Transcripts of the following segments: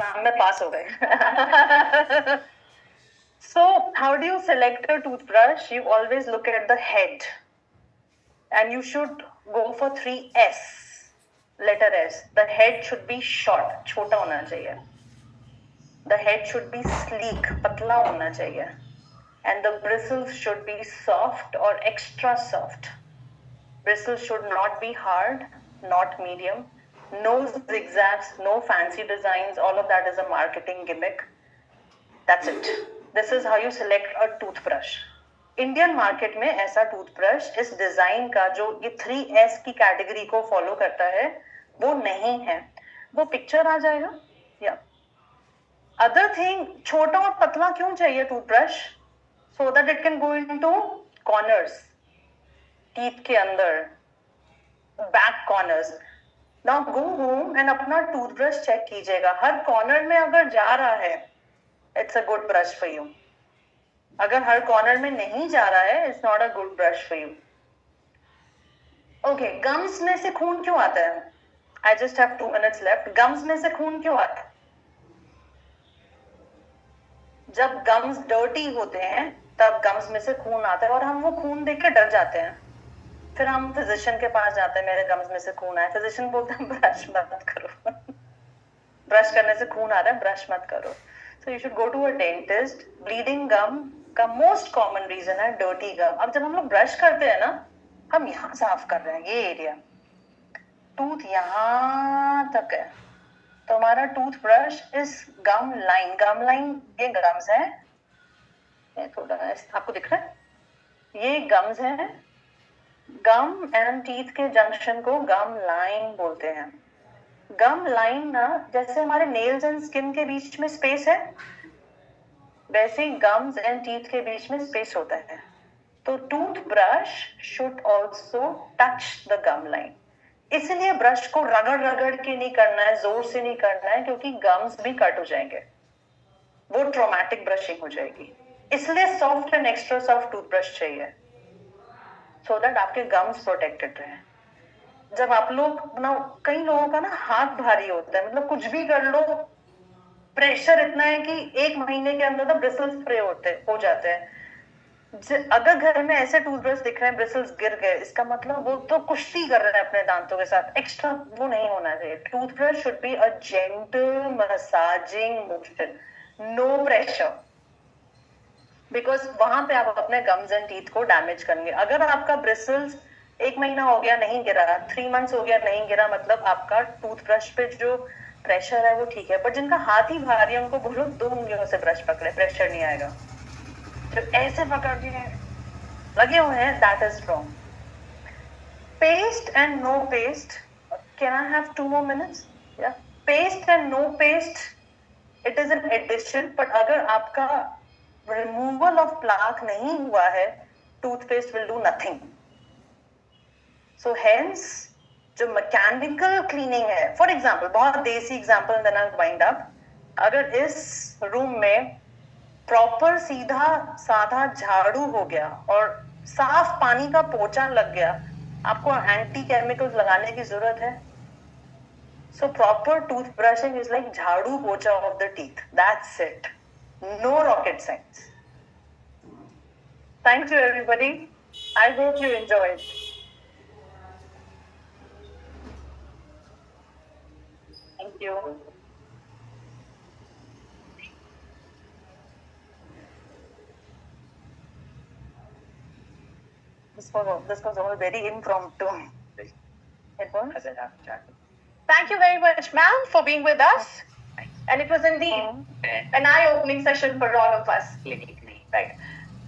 Exam में पास हो गए. So how do you select a toothbrush? You always look at the head, and you should go for 3S. Letter S. The head should be short, छोटा होना चाहिए. The head should be sleek, पतला होना चाहिए. And the bristles should be soft or extra soft. Bristles should not be hard, not medium. No zigzags, no fancy designs. All of that is a marketing gimmick. That's it. This is how you select a toothbrush. Indian market में ऐसा toothbrush इस design का जो ये 3S की category को follow करता है वो नहीं है. वो पिक्चर आ जाएगा. या अदर थिंग, छोटा और पतला क्यों चाहिए toothbrush? So that it can go into corners, teeth के अंदर, back corners. Now go home and अपना टूथब्रश चेक कीजिएगा. हर कॉर्नर में अगर जा रहा है, it's a good brush for you. अगर हर कॉर्नर में नहीं जा रहा है, it's not a good brush for you. Okay, gums में से खून क्यों आता है? I just have 2 minutes left. Gums में से खून क्यों आता है? जब गम्स डर्टी होते हैं तब गम्स में से खून आता है और हम वो खून देख के डर जाते हैं. फिर हम फिजिशियन के पास जाते हैं, मेरे गम्स में से खून आया. फिजिशियन बोलते हैं ब्रश मत करो. ब्रश करने से खून आ रहा है, ब्रश मत करो. So you should go to a dentist. Bleeding gum का most common reason है dirty gum. अब जब हम लोग ब्रश करते हैं ना, हम यहाँ साफ कर रहे हैं ये एरिया, टूथ यहाँ तक है, तो हमारा टूथब्रश इस गम लाइन ये गम्स है, ये थोड़ा आपको दिख रहा है, ये गम्स है. गम एंड टीथ के जंक्शन को गम लाइन बोलते हैं. गम लाइन ना, जैसे हमारे नेल्स एंड स्किन के बीच में स्पेस है, वैसे गम्स एंड टीथ के बीच में स्पेस होता है. तो toothbrush should also touch the gum line. इसलिए ब्रश को रगड़ के नहीं करना है, जोर से नहीं करना है, क्योंकि गम्स भी कट हो जाएंगे, वो ट्रॉमेटिक ब्रशिंग हो जाएगी. इसलिए soft and extra soft toothbrush चाहिए, सो दैट आपके गम्स प्रोटेक्टेड रहे. जब आप लोग ना, कई लोगों का ना हाथ भारी होता है, मतलब कुछ भी कर लो, प्रेशर इतना है कि 1 महीने के अंदर तो ब्रिसल्स स्प्रे हो जाते हैं. अगर घर में ऐसे टूथब्रश दिख रहे हैं ब्रिसल्स गिर गए, इसका मतलब वो तो कुश्ती कर रहे हैं अपने दांतों के साथ. एक्स्ट्रा वो नहीं होना चाहिए. Toothbrush should be a gentle massaging motion, no pressure, because वहां पे आप अपने गम्स एंड टीथ को डैमेज करेंगे. अगर आपका ब्रिसल्स 1 महीना हो गया नहीं गिरा, 3 months हो गया नहीं गिरा, मतलब आपका टूथब्रश पे जो प्रेशर है वो ठीक है. पर जिनका हाथ ही भारी है, उनको बोलो 2 उंगलियों से ब्रश पकड़े, प्रेशर नहीं आएगा. तो ऐसे पकड़ के लगे हुए हैं, that is wrong. Paste and no paste. Can I have 2 more minutes? या paste and no paste, it is an addition. But अगर आपका रिमूवल ऑफ प्लाक नहीं हुआ है, toothpaste will do nothing. So hence जो मैकेनिकल क्लीनिंग है, for example, बहुत देसी example, then I wind up. अगर इस रूम में प्रॉपर सीधा साधा झाड़ू हो गया और साफ पानी का पोछा लग गया, आपको एंटी केमिकल्स लगाने की जरूरत है. So proper tooth brushing is like झाड़ू पोछा of the teeth. That's it. No rocket science. Thank you everybody. I hope you enjoyed. Thank you. This was all very impromptu. It was? Thank you very much, ma'am, for being with us. And it was indeed an eye-opening session for all of us. Right.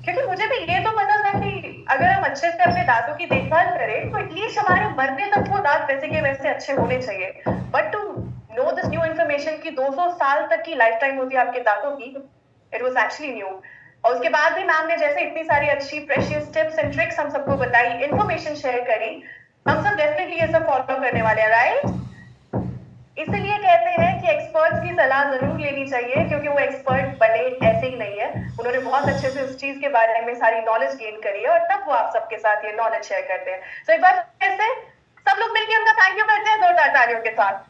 क्योंकि मुझे भी ये तो पता था कि अगर हम अच्छे से अपने दांतों की देखभाल करें तो एटलीस्ट हमारे मरने तक वो दांत वैसे के वैसे अच्छे होने चाहिए. But to know this new information कि 200 साल तक की लाइफ टाइम होती है आपके दांतों की, इट वाज एक्चुअली न्यू. और उसके बाद भी मैम ने जैसे इतनी सारी अच्छी प्रेशियस टिप्स एंड ट्रिक्स हम सबको बताई, इन्फॉर्मेशन शेयर करी, हम सब डेफिनेटली ये सब फॉलो करने वाले हैं. राइट? इसीलिए कहते हैं कि एक्सपर्ट्स की सलाह जरूर लेनी चाहिए, क्योंकि वो एक्सपर्ट बने ऐसे ही नहीं है, उन्होंने बहुत अच्छे से उस चीज के बारे में सारी नॉलेज गेन करी है और तब वो आप सबके साथ ये नॉलेज शेयर करते हैं. तो एक बार ऐसे सब लोग मिलकर उनका थैंक यू करते हैं जोरदार तालियों के साथ.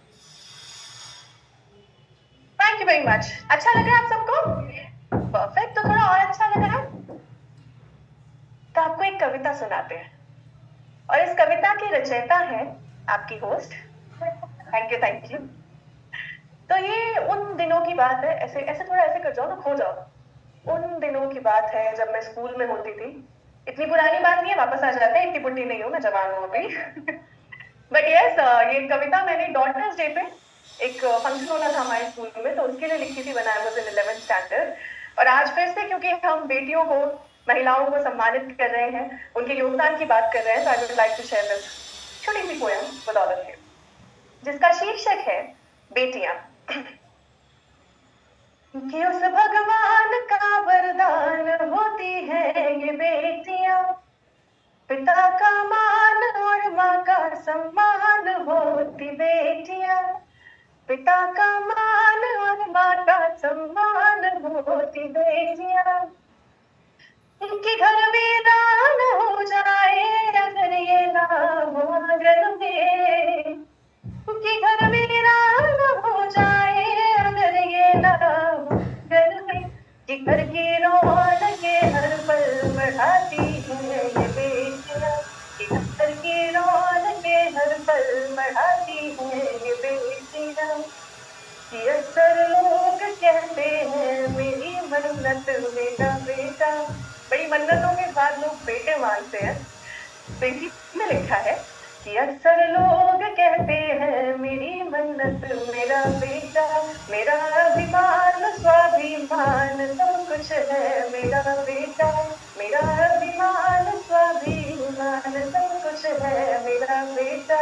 Thank you. You very much. अच्छा लग रहा है आप सबको? परफेक्ट। तो थोड़ा और अच्छा लग रहा है तो आपको एक कविता सुनाते हैं, और इस कविता की रचयिता है आपकी होस्ट। Thank you. तो ये उन दिनों की बात है, ऐसे ऐसे थोड़ा ऐसे कर जाओ ना, खो जाओ। उन दिनों की बात है जब मैं स्कूल में होती थी। इतनी पुरानी बात नहीं है, वापस आ जाते हैं, इतनी बुढ़ी नहीं हूँ मैं, जवान हूँ अभी। बट यस, ये कविता मैंने डॉटर्स डे पे एक फंक्शन होना था हमारे स्कूल में, तो उसके लिए लिखी थी, बनाया वाज इन 11th स्टैंडर्ड। और आज फिर से क्योंकि हम बेटियों को, महिलाओं को सम्मानित कर रहे हैं, उनके योगदान की बात कर रहे हैं, तो I would like to share this छोटी सी poem with all of you, जिसका शीर्षक है बेटियां। कि उस भगवान का वरदान होती है ये बेटियां, पिता का मान और माँ का सम्मान होती बेटियां, पिता का मान और माँ का सम्मान होती बेटियां। उनके घर वीरान हो जाए अगर ये ना हो आंगन में, उनके घर वीरान हो जाए अगर ये ना हो आंगन में, कि घर की रौनकें हर पल बढ़ाती है ये बेटियां, कि घर की रौनकें हर पल बढ़ाती है ये बेटियां। कि अक्सर लोग कहते हैं मेरी मन्नत मेरा बेटा, बड़ी मन्नतों के बाद लोग बेटे मांगते हैं। तो इसी में लिखा है कि अक्सर लोग कहते हैं मेरी मन्नत मेरा बेटा, मेरा अभिमान स्वाभिमान सब कुछ है मेरा बेटा, मेरा अभिमान स्वाभिमान सब कुछ है मेरा बेटा।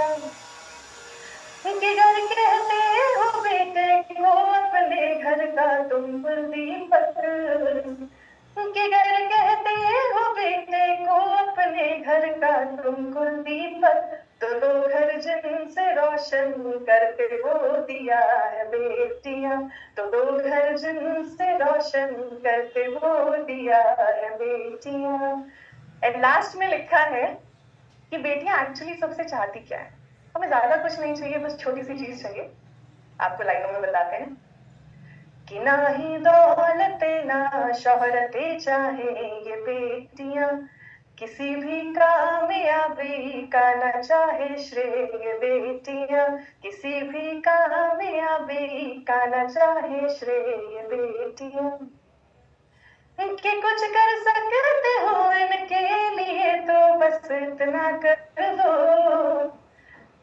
उनके घर कहते हो बेटे को अपने घर का तुम दीपक, उनके घर कहते हो बेटे को अपने घर का तुम दीपक, तो लो घर जिनसे रोशन करते हो दिया है बेटियां, तो लो घर जिनसे रोशन करते हो दिया है बेटियां। एंड लास्ट में लिखा है कि बेटियां एक्चुअली सबसे चाहती क्या है। हमें ज्यादा कुछ नहीं चाहिए, बस छोटी सी चीज चाहिए। आपको लाइनों में बताते हैं कि ना ही दौलत ना शोहरतें चाहे ये बेटियां, किसी भी कामयाबी का ना चाहे श्रेय ये बेटियां, किसी भी कामयाबी का ना चाहे श्रेय ये बेटियां। इनके कुछ कर सकते हो इनके लिए तो बस इतना कर दो,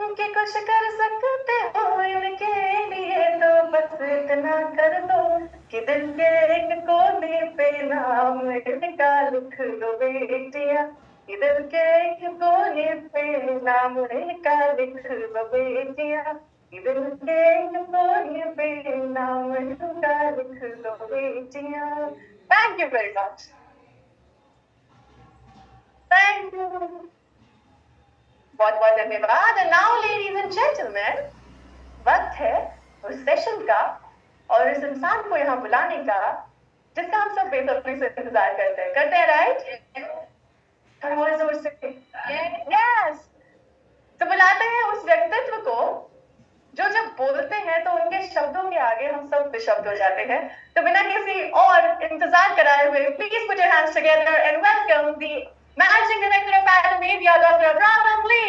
उनके कुछ कर सकते हो इनके लिए तो बस इतना कर दो, कि दिल के एक कोने पे नाम इनका लिख दो बेटियां, कि दिल के एक कोने पे नाम इनका लिख दो बेटियां, कि दिल के एक कोने पे नाम इनका लिख दो बेटियां। Thank you very much. Thank you, बहुत बहुत धन्यवाद। And now ladies and gentleman, वक्त है उस सेशन का और इस इंसान को यहाँ बुलाने का जिसका हम सब बेसब्री से इंतजार करते हैं राइट? थोड़ा और जोर से यस। तो बुलाते हैं उस व्यक्तित्व को जो जब बोलते हैं तो उनके शब्दों के आगे हम सब बेशब्द हो जाते हैं। तो बिना किसी और इंतजार कराए हुए please put your hands together and welcome the managing director of Pattern Media, doctor Abraham Lee.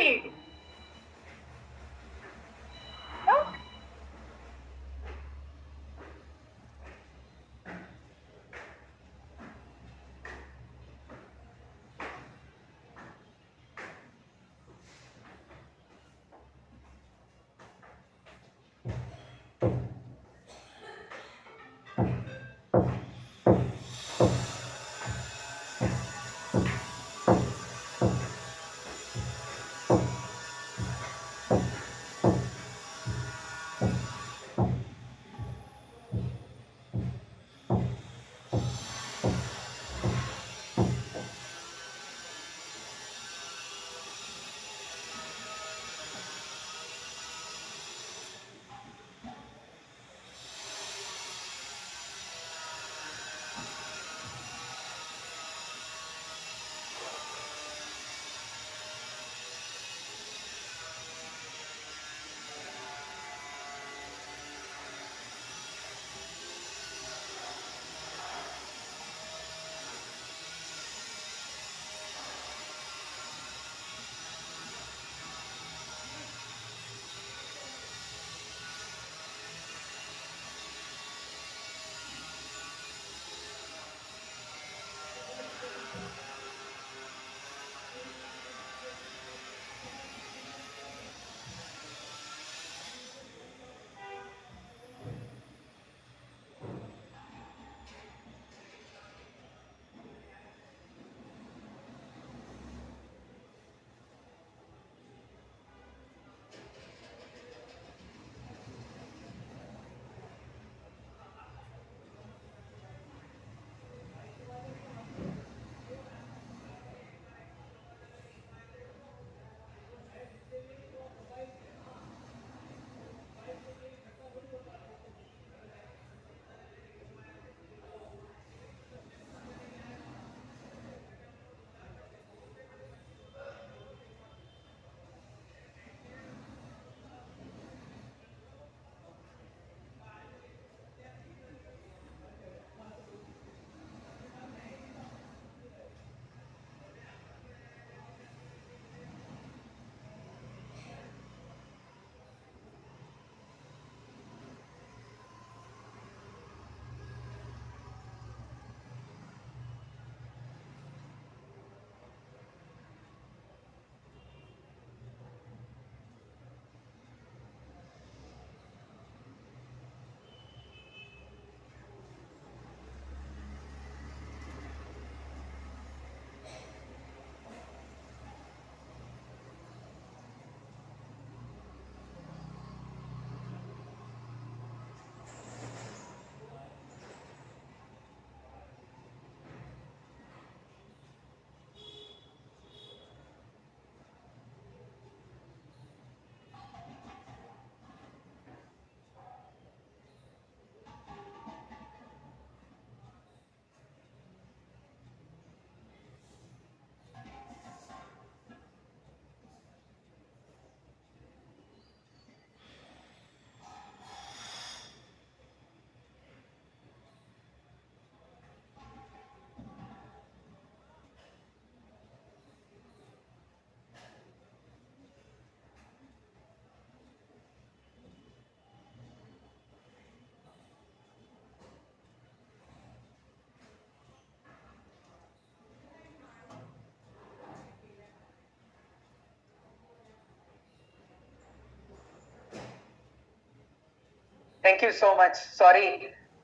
Thank you so much. Sorry,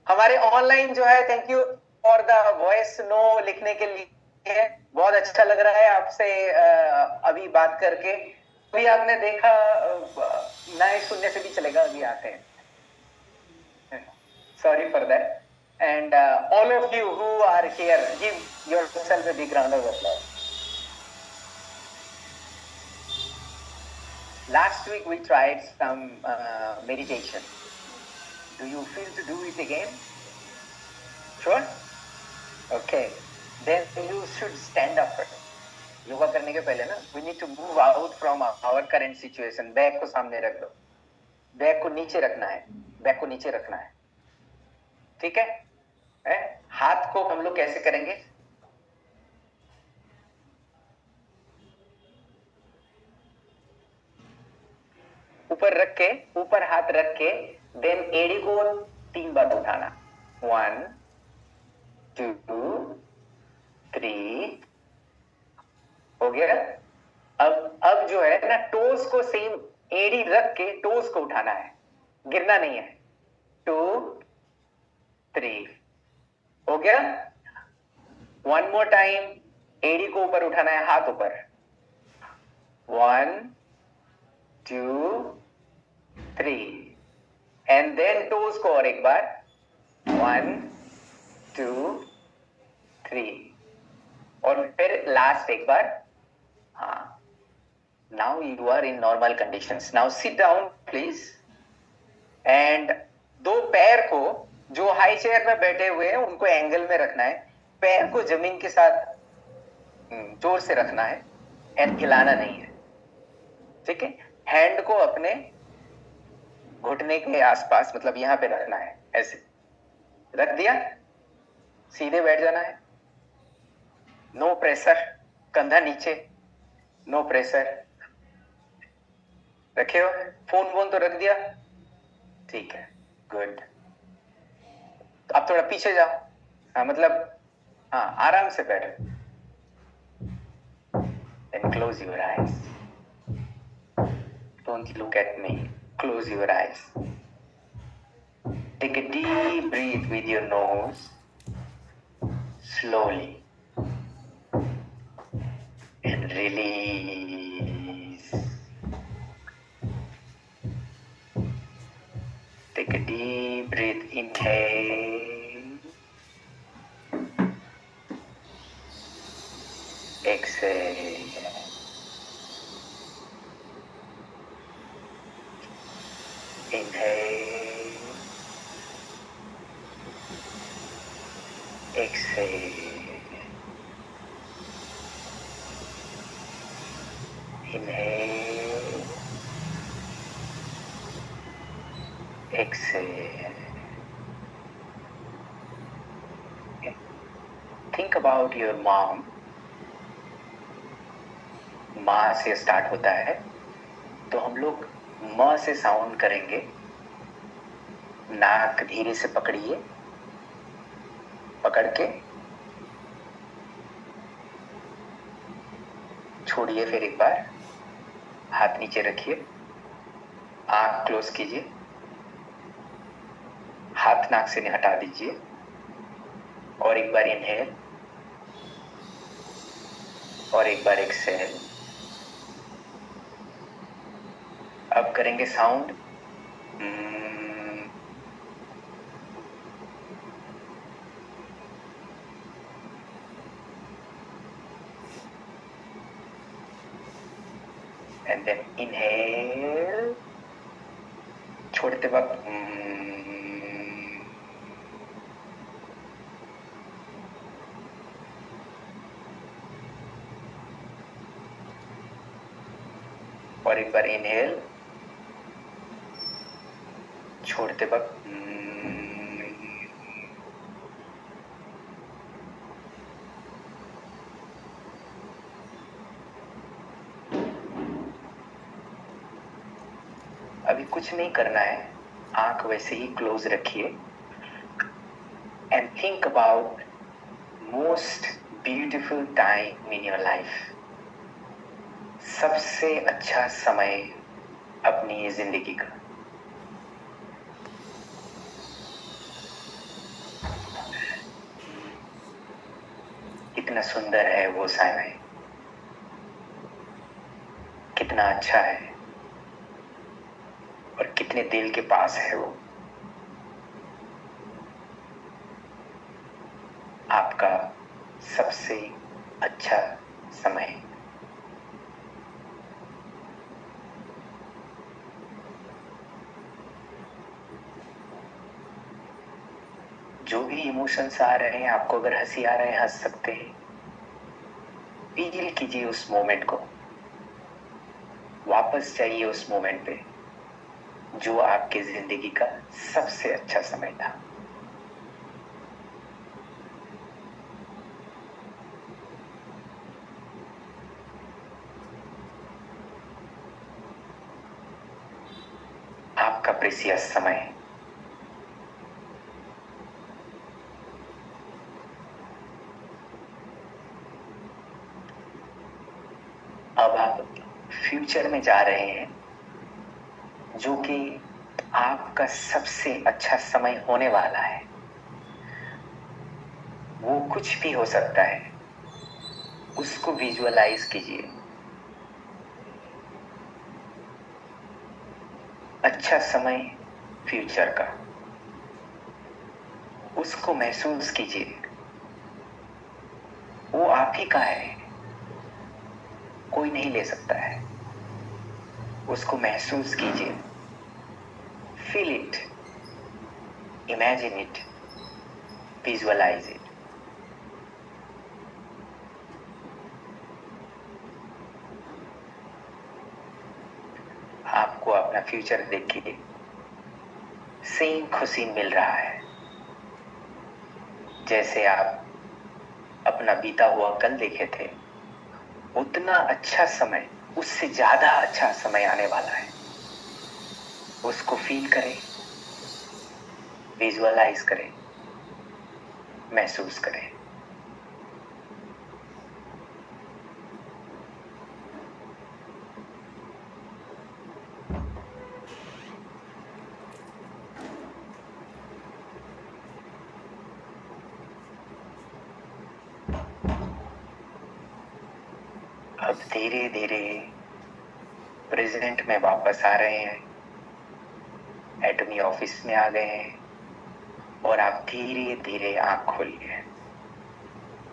हमारे ऑनलाइन जो है, thank you for the voice note लिखने के लिए. बहुत अच्छा लग रहा है आपसे अभी बात करके. अभी आपने देखा, नए सुनने से भी चलेगा, अभी आते हैं. Sorry for that. And all of you who are here, give yourself a big round of applause. Last week we tried some meditation. Do you feel to do it again? Sure? Okay. Then you should stand up first. Yoga करने के पहले ना, we need to move out from our current situation. Bag को सामने रख दो. Bag को नीचे रखना है. बैग को नीचे रखना है. ठीक है? हाथ को हम लोग कैसे करेंगे? ऊपर रख के, ऊपर हाथ रख के, देन एड़ी को 3 बार उठाना. 1 2 3. हो गया? अब जो है ना, टोस को सेम एड़ी रख के टोस को उठाना है, गिरना नहीं है. 2 3. हो गया? 1 more टाइम, एड़ी को ऊपर उठाना है, हाथ ऊपर. 1 2 3. एंड देन टोस को और एक बार. 1 2 3. और फिर लास्ट एक बार. हाँ. Now you are in normal conditions. Now sit down please. And 2 पैर को, जो हाई चेयर में बैठे हुए हैं, उनको एंगल में रखना है. पैर को जमीन के साथ जोर से रखना है एंड हिलाना नहीं है. ठीक है? हैंड को अपने घुटने के आसपास, मतलब यहां पे रखना है. ऐसे रख दिया, सीधे बैठ जाना है. No pressure. कंधा नीचे, नो प्रेशर. रखे हो? फोन तो रख दिया? ठीक है, गुड. तो आप थोड़ा पीछे जाओ. हाँ, मतलब हाँ, आराम से बैठो. Then close your eyes. Don't look at me. Close your eyes. Take a deep breath with your nose. Slowly. And release. Take a deep breath. Inhale. Exhale. Inhale. Exhale. Inhale. Exhale. Think about your mom. माँ से start होता है, तो हम लोग म से sound करेंगे. नाक धीरे से पकड़िए, पकड़ के छोड़िए. फिर एक बार हाथ नीचे रखिए, आंख क्लोज कीजिए, हाथ नाक से हटा दीजिए. और एक बार इनहेल और एक बार एक्सहेल. अब करेंगे साउंड. And then inhale. छोड़ते वक्त और एक बार इनहेल. छोड़ते वक्त अभी कुछ नहीं करना है, आंख वैसे ही क्लोज रखिए. And think about most beautiful time in your life. सबसे अच्छा समय अपनी जिंदगी का. कितना सुंदर है वो समय, कितना अच्छा है और कितने दिल के पास है वो। आपका सबसे अच्छा समय। जो भी इमोशंस आ रहे हैं आपको, अगर हंसी आ रहे हैं हंस सकते हैं। फील कीजिए उस मोमेंट को, वापस जाइए उस मोमेंट पे जो आपकी जिंदगी का सबसे अच्छा समय था। आपका प्रेसियस समय। अब आप फ्यूचर में जा रहे हैं, जो कि आपका सबसे अच्छा समय होने वाला है। वो कुछ भी हो सकता है, उसको विजुअलाइज कीजिए। अच्छा समय फ्यूचर का, उसको महसूस कीजिए। वो आप ही का है, कोई नहीं ले सकता है। उसको महसूस कीजिए। Feel it, imagine it, visualise it. आपको अपना फ्यूचर देख के सेम खुशी मिल रहा है जैसे आप अपना बीता हुआ कल देखे थे। उतना अच्छा समय, उससे ज्यादा अच्छा समय आने वाला है। उसको फील करें, विजुअलाइज करें, महसूस करें। अब धीरे धीरे प्रेजेंट में वापस आ रहे हैं, एटमी ऑफिस में आ गए हैं और आप धीरे धीरे आंख खोलिए।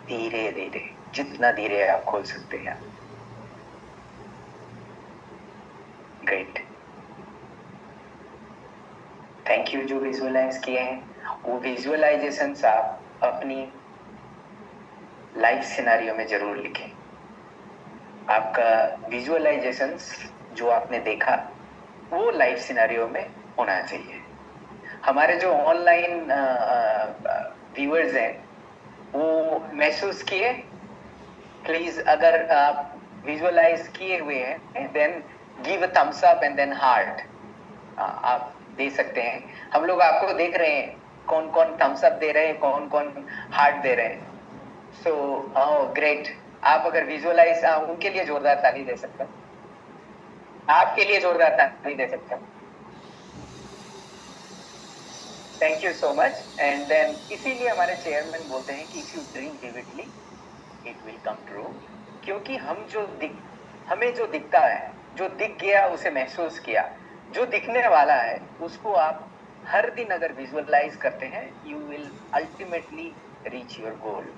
धीरे धीरे, जितना धीरे आप खोल सकते हैं। ग्रेट, थैंक यू जो विजुअलाइज किए हैं। वो विजुअलाइजेशंस आप अपनी लाइफ सिनेरियो में जरूर लिखें। आपका विजुअलाइजेशंस जो आपने देखा वो लाइफ सिनेरियो में होना चाहिए। हमारे जो ऑनलाइन व्यूअर्स हैं वो महसूस किए, प्लीज अगर आप विजुअलाइज किए हुए हैं then give a thumbs up and then heart. आप दे सकते हैं। हम लोग आपको देख रहे हैं, कौन कौन थम्स अप दे रहे हैं, कौन कौन हार्ट दे रहे हैं। So great. आप अगर विजुअलाइज, उनके लिए जोरदार ताली दे सकते हैं। आपके लिए जोरदार ताली दे सकते हैं। Thank you so much. And then इसीलिए हमारे चेयरमैन बोलते हैं कि if you dream vividly it will come true. क्योंकि हमें जो दिखता है, जो दिख गया उसे महसूस किया, जो दिखने वाला है उसको आप हर दिन अगर विजुअलाइज करते हैं, you will ultimately reach your goal.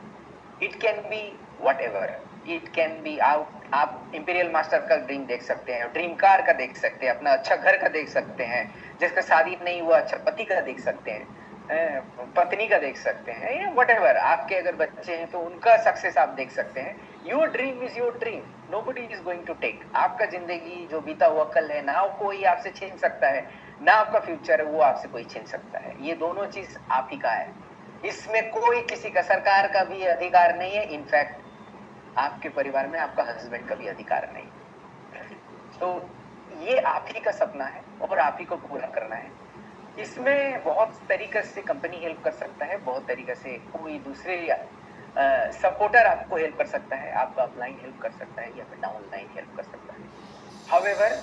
It can be what ever, it can be आप इंपीरियल मास्टर का ड्रीम देख सकते हैं, ड्रीम कार का देख सकते हैं, अपना अच्छा घर का देख सकते हैं, जिसका शादी नहीं हुआ अच्छा पति का देख सकते हैं, पत्नी का देख सकते हैं, या वट एवर। आपके अगर बच्चे हैं तो उनका सक्सेस आप देख सकते हैं। Your dream is your dream, nobody is going to take. आपका जिंदगी जो बीता हुआ कल है ना कोई आपसे छीन सकता है, ना आपका फ्यूचर है वो आपसे कोई छीन सकता है। ये दोनों चीज आप ही का है, इसमें कोई किसी का, सरकार का भी अधिकार नहीं है। इनफैक्ट आपके परिवार में आपका हस्बैंड का भी अधिकार नहीं। तो ये आप ही का सपना है और आप ही को पूरा करना है। इसमें बहुत तरीके से कंपनी हेल्प कर सकता है, बहुत तरीके से कोई दूसरे सपोर्टर आपको हेल्प कर सकता है, आपका अपलाइन हेल्प कर सकता है या फिर डाउनलाइन हेल्प कर सकता है। हाउएवर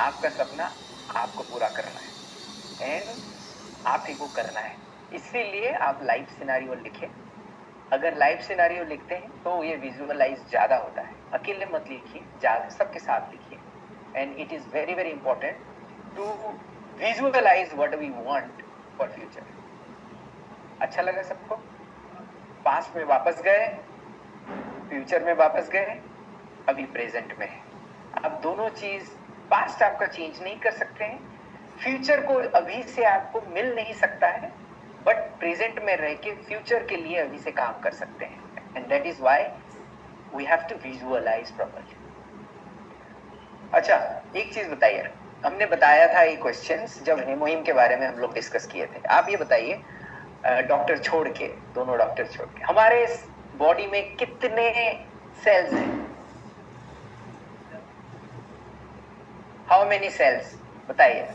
आपका सपना आपको पूरा करना है एंड आप ही को करना है। इसीलिए आप लाइफ सिनेरियो लिखें, अगर लाइव सिनेरियो लिखते हैं तो ये विजुअलाइज ज्यादा होता है, अकेले मत लिखिए, ज्यादा सबके साथ लिखिए। And it is very very important to visualise what we want for future. अच्छा लगा सबको? पास्ट में वापस गए, फ्यूचर में वापस गए, अभी प्रेजेंट में है। अब दोनों चीज, पास्ट आपका चेंज नहीं कर सकते हैं, फ्यूचर को अभी से आपको मिल नहीं सकता है, बट प्रेजेंट में रह के फ्यूचर के लिए अभी से काम कर सकते हैं। And that is why we have to visualise properly. अच्छा, एक चीज बताइए, हमने बताया था ये क्वेश्चंस जब हेमोहिम के बारे में हम लोग डिस्कस किए थे। आप ये बताइए, डॉक्टर छोड़ के, दोनों डॉक्टर छोड़ के, हमारे बॉडी में कितने सेल्स हैं? हाउ मेनी सेल्स बताइए?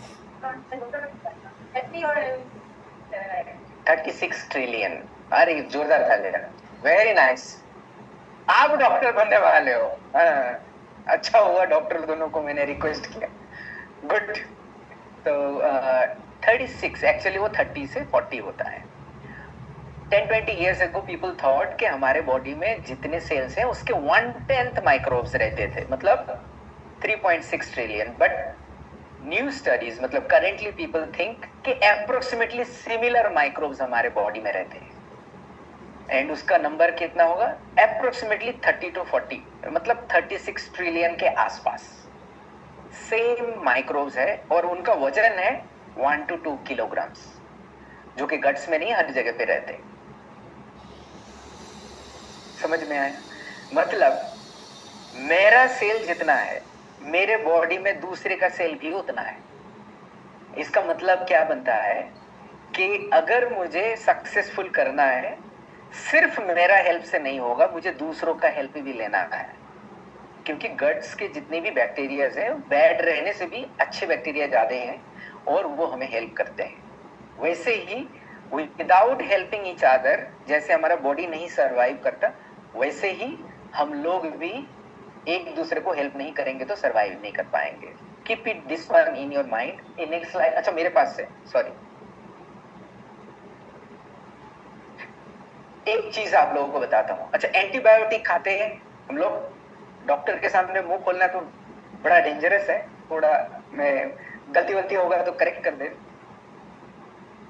36 ट्रिलियन। अरे जोरदार था लेना, वेरी नाइस। आप डॉक्टर बनने वाले हो। अच्छा हुआ डॉक्टर दोनों को मैंने रिक्वेस्ट किया, गुड। तो 36, एक्चुअली वो 30 से 40 होता है। 10-20 years ago people thought कि हमारे बॉडी में जितने सेल्स हैं उसके 1/10 माइक्रोब्स रहते थे, मतलब 3.6 ट्रिलियन। बट न्यू स्टडीज, मतलब करेंटली पीपल थिंक कि अप्रोक्सीमेटली सिमिलर माइक्रोब्स हमारे बॉडी में रहते हैं। एंड उसका नंबर कितना होगा? अप्रोक्सीमेटली 30 to 40, मतलब 36 ट्रिलियन के आसपास सेम माइक्रोब्स है। और उनका वजन है 1 to 2 किलोग्राम्स, जो कि गट्स में नहीं, हर जगह पे रहते हैं। समझ में आया? मतलब मेरा सेल जितना है, मेरे बॉडी में दूसरे का सेल भी उतना है। इसका मतलब क्या बनता है कि अगर मुझे सक्सेसफुल करना है, सिर्फ मेरा हेल्प से नहीं होगा, मुझे दूसरों का हेल्प भी लेना है। क्योंकि गट्स के जितने भी बैक्टीरियाज हैं, बैड रहने से भी अच्छे बैक्टीरिया ज्यादा हैं और वो हमें हेल्प करते हैं। वैसे ही विदाउट हेल्पिंग ईच अदर, जैसे हमारा बॉडी नहीं सर्वाइव करता, वैसे ही हम लोग भी एक दूसरे को हेल्प नहीं करेंगे तो सर्वाइव नहीं कर पाएंगे। Keep it this one in your mind. In next slide, अच्छा मेरे पास से, सॉरी, एक चीज आप लोगों को बताता हूं। अच्छा, एंटीबायोटिक खाते हैं हम लोग, डॉक्टर के सामने मुंह खोलना तो बड़ा डेंजरस है, थोड़ा मैं गलती वलती होगा तो करेक्ट कर दे।